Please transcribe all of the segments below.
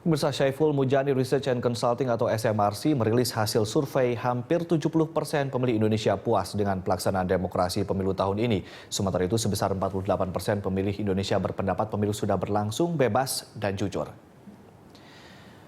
Pemirsa, Syaiful Mujani Research and Consulting atau SMRC merilis hasil survei hampir 70% pemilih Indonesia puas dengan pelaksanaan demokrasi pemilu tahun ini. Sementara itu sebesar 48% pemilih Indonesia berpendapat pemilu sudah berlangsung bebas dan jujur.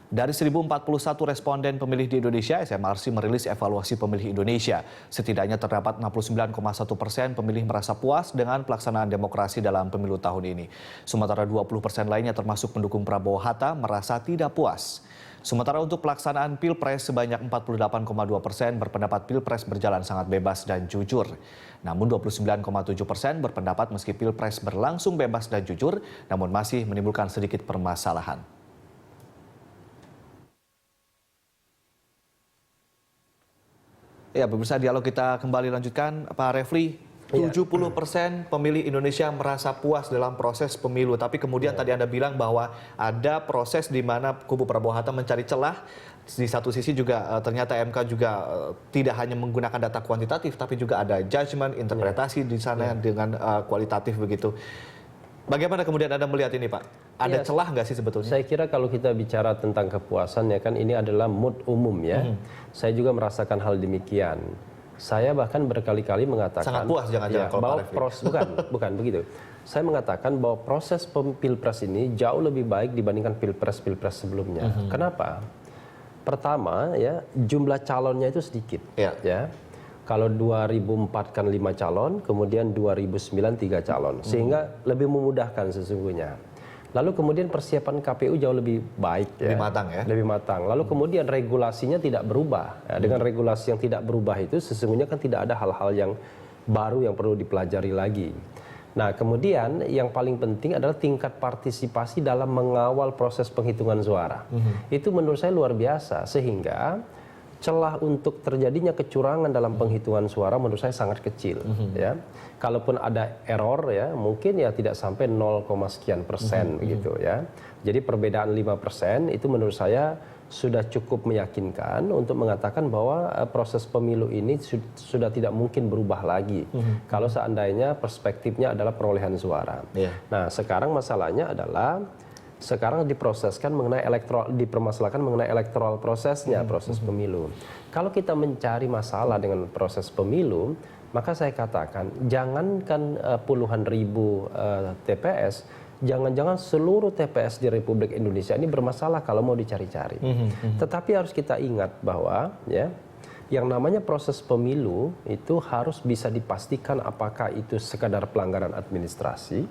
Dari 1.041 responden pemilih di Indonesia, SMRC merilis evaluasi pemilih Indonesia. Setidaknya terdapat 69,1% pemilih merasa puas dengan pelaksanaan demokrasi dalam pemilu tahun ini. Sementara 20% lainnya termasuk pendukung Prabowo Hatta merasa tidak puas. Sementara untuk pelaksanaan Pilpres sebanyak 48,2% berpendapat Pilpres berjalan sangat bebas dan jujur. Namun 29,7% berpendapat meski Pilpres berlangsung bebas dan jujur, namun masih menimbulkan sedikit permasalahan. Ya, pemirsa, dialog kita kembali lanjutkan. Pak Refli, 70% pemilih Indonesia merasa puas dalam proses pemilu. Tapi kemudian tadi Anda bilang bahwa ada proses di mana kubu Prabowo Hatta mencari celah. Di satu sisi juga ternyata MK juga tidak hanya menggunakan data kuantitatif, tapi juga ada judgement, interpretasi di sana dengan kualitatif begitu. Bagaimana kemudian Anda melihat ini, Pak? Ada celah nggak sih sebetulnya? Saya kira kalau kita bicara tentang kepuasan, ya kan ini adalah mood umum ya. Saya juga merasakan hal demikian. Saya bahkan berkali-kali mengatakan sangat puas jangan-jangan kalau bahwa Pak bukan begitu. Saya mengatakan bahwa proses Pilpres ini jauh lebih baik dibandingkan Pilpres sebelumnya. Kenapa? Pertama ya, jumlah calonnya itu sedikit ya. Kalau 2004 kan 5 calon, kemudian 2009 3 calon, sehingga lebih memudahkan sesungguhnya. Lalu kemudian persiapan KPU jauh lebih baik, lebih matang ya. Lebih matang. Lalu kemudian regulasinya tidak berubah. Ya, dengan regulasi yang tidak berubah itu sesungguhnya kan tidak ada hal-hal yang baru yang perlu dipelajari lagi. Nah, kemudian yang paling penting adalah tingkat partisipasi dalam mengawal proses penghitungan suara. Itu menurut saya luar biasa, sehingga celah untuk terjadinya kecurangan dalam penghitungan suara menurut saya sangat kecil ya. Kalaupun ada error ya mungkin ya tidak sampai 0, sekian persen gitu ya. Jadi perbedaan 5% itu menurut saya sudah cukup meyakinkan untuk mengatakan bahwa proses pemilu ini sudah tidak mungkin berubah lagi kalau seandainya perspektifnya adalah perolehan suara. Nah, sekarang masalahnya adalah sekarang diproseskan mengenai dipermasalahkan mengenai elektoral prosesnya, proses pemilu. Kalau kita mencari masalah dengan proses pemilu, maka saya katakan jangankan puluhan ribu TPS, jangan-jangan seluruh TPS di Republik Indonesia ini bermasalah kalau mau dicari-cari. Tetapi harus kita ingat bahwa ya, yang namanya proses pemilu itu harus bisa dipastikan apakah itu sekadar pelanggaran administrasi,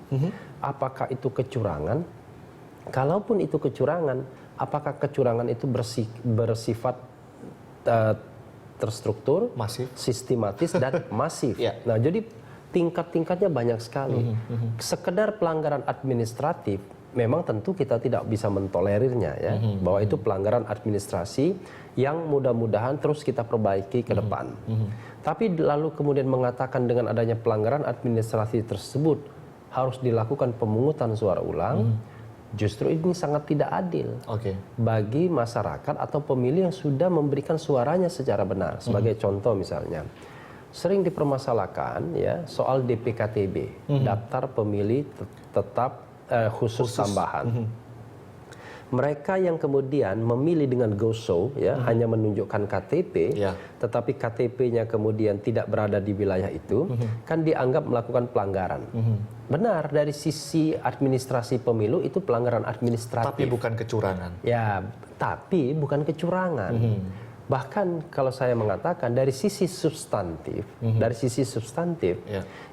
apakah itu kecurangan. Kalaupun itu kecurangan, apakah kecurangan itu bersifat terstruktur, masif, sistematis, dan masif? Nah, jadi tingkat-tingkatnya banyak sekali. Sekedar pelanggaran administratif, memang tentu kita tidak bisa mentolerirnya ya, bahwa itu pelanggaran administrasi yang mudah-mudahan terus kita perbaiki ke depan. Tapi lalu kemudian mengatakan dengan adanya pelanggaran administrasi tersebut harus dilakukan pemungutan suara ulang, justru ini sangat tidak adil bagi masyarakat atau pemilih yang sudah memberikan suaranya secara benar. Sebagai contoh misalnya, sering dipermasalahkan ya soal DPKTB, daftar pemilih tetap khusus tambahan. Mereka yang kemudian memilih dengan go show ya, hanya menunjukkan KTP, tetapi KTP-nya kemudian tidak berada di wilayah itu, kan dianggap melakukan pelanggaran. Benar, dari sisi administrasi pemilu itu pelanggaran administratif. Tapi bukan kecurangan. Ya, tapi bukan kecurangan. Bahkan kalau saya mengatakan dari sisi substantif,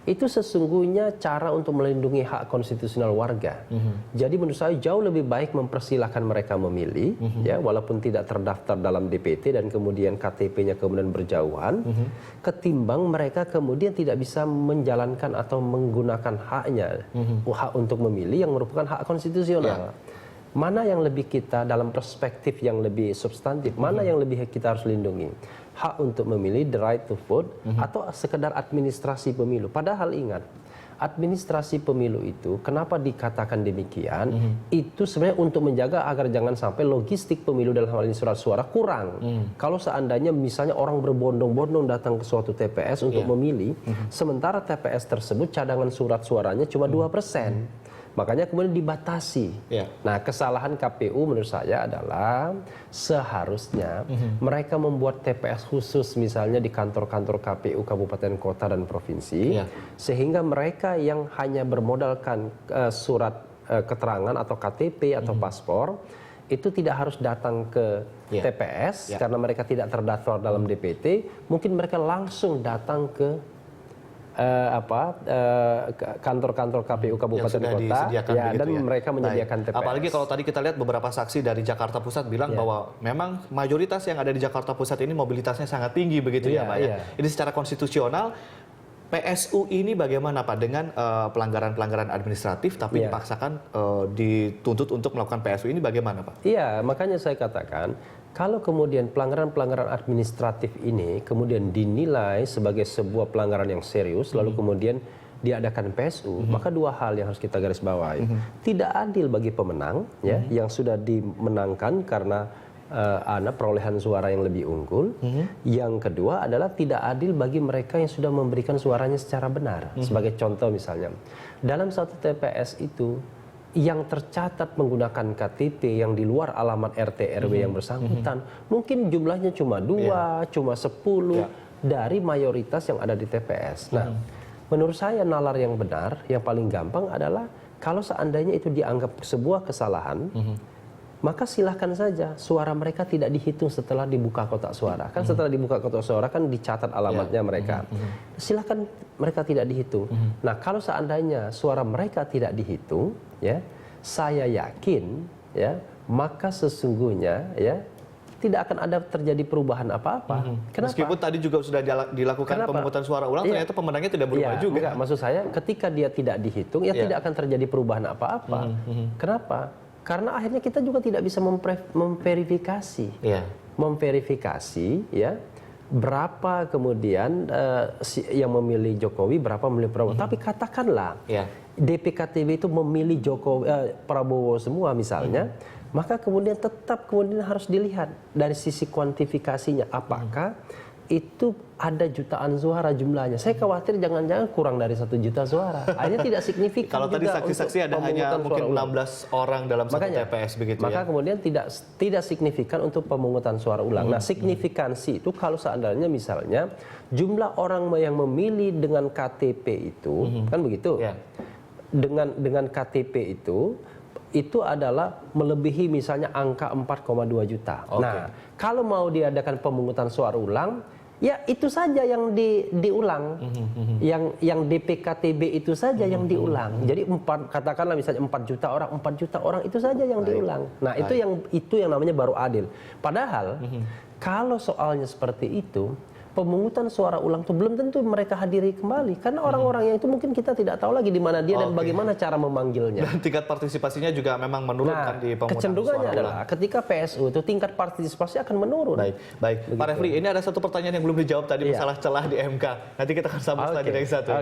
itu sesungguhnya cara untuk melindungi hak konstitusional warga. Jadi menurut saya jauh lebih baik mempersilahkan mereka memilih, ya walaupun tidak terdaftar dalam DPT dan kemudian KTP-nya kemudian berjauhan, ketimbang mereka kemudian tidak bisa menjalankan atau menggunakan haknya, hak untuk memilih yang merupakan hak konstitusional. Mana yang lebih kita dalam perspektif yang lebih substantif, mana yang lebih kita harus lindungi? Hak untuk memilih, the right to vote, atau sekedar administrasi pemilu? Padahal ingat, administrasi pemilu itu kenapa dikatakan demikian? Itu sebenarnya untuk menjaga agar jangan sampai logistik pemilu dalam hal ini surat suara kurang. Kalau seandainya misalnya orang berbondong-bondong datang ke suatu TPS untuk memilih, sementara TPS tersebut cadangan surat suaranya cuma 2%. Makanya kemudian dibatasi. Ya. Nah, kesalahan KPU menurut saya adalah seharusnya mereka membuat TPS khusus misalnya di kantor-kantor KPU kabupaten kota dan provinsi, Ya. sehingga mereka yang hanya bermodalkan surat keterangan atau KTP atau paspor itu tidak harus datang ke TPS karena mereka tidak terdaftar dalam DPT, mungkin mereka langsung datang ke kantor-kantor KPU kabupaten kota dan mereka menyediakan TPS. Apalagi kalau tadi kita lihat beberapa saksi dari Jakarta Pusat bilang bahwa memang mayoritas yang ada di Jakarta Pusat ini mobilitasnya sangat tinggi begitu ya Pak ya. Ini secara konstitusional PSU ini bagaimana Pak dengan pelanggaran-pelanggaran administratif tapi dipaksakan dituntut untuk melakukan PSU ini bagaimana Pak? Iya, makanya saya katakan kalau kemudian pelanggaran-pelanggaran administratif ini kemudian dinilai sebagai sebuah pelanggaran yang serius, lalu kemudian diadakan PSU, maka dua hal yang harus kita garis bawahi. Tidak adil bagi pemenang ya, yang sudah dimenangkan karena perolehan suara yang lebih unggul. Yang kedua adalah tidak adil bagi mereka yang sudah memberikan suaranya secara benar. Sebagai contoh misalnya, dalam satu TPS itu yang tercatat menggunakan KTP yang di luar alamat RT RW yang bersangkutan, mungkin jumlahnya cuma 2, cuma 10 dari mayoritas yang ada di TPS. Nah, menurut saya nalar yang benar, yang paling gampang adalah kalau seandainya itu dianggap sebuah kesalahan, maka silahkan saja suara mereka tidak dihitung setelah dibuka kotak suara. Kan setelah dibuka kotak suara kan dicatat alamatnya mereka. Silahkan mereka tidak dihitung. Nah, kalau seandainya suara mereka tidak dihitung, ya, saya yakin, ya, maka sesungguhnya, ya, tidak akan ada terjadi perubahan apa-apa. Kenapa? Meskipun tadi juga sudah dilakukan pemungutan suara ulang, ternyata pemenangnya tidak berubah juga. Enggak, maksud saya ketika dia tidak dihitung, ya tidak akan terjadi perubahan apa-apa. Kenapa? Karena akhirnya kita juga tidak bisa memverifikasi, memverifikasi, ya, berapa kemudian yang memilih Jokowi, berapa memilih Prabowo. Tapi katakanlah DPKTB itu memilih Prabowo semua misalnya, maka kemudian tetap harus dilihat dari sisi kuantifikasinya, apakah itu ada jutaan suara jumlahnya. Saya khawatir jangan-jangan kurang dari 1 juta suara. Akhirnya tidak signifikan. Kalau tadi saksi-saksi ada hanya mungkin 16 orang dalam satu TPS begitu ya. Maka kemudian tidak signifikan untuk pemungutan suara ulang. Nah, signifikansi itu kalau seandainya misalnya jumlah orang yang memilih dengan KTP itu, kan begitu? Dengan KTP itu adalah melebihi misalnya angka 4,2 juta. Nah, kalau mau diadakan pemungutan suara ulang, ya itu saja yang diulang. Yang DPKTB itu saja yang diulang. Jadi katakanlah misalnya 4 juta orang itu saja yang diulang. Nah, itu yang namanya baru adil. Padahal kalau soalnya seperti itu, pemungutan suara ulang itu belum tentu mereka hadiri kembali karena orang-orang yang itu mungkin kita tidak tahu lagi di mana dia dan bagaimana cara memanggilnya. Dan tingkat partisipasinya juga memang menurun di pemungutan kecenderungannya suara adalah ulang. ketika PSU itu tingkat partisipasi akan menurun. Baik. Pak Refli, ini ada satu pertanyaan yang belum dijawab tadi masalah celah di MK. Nanti kita akan sambung lagi dari satu.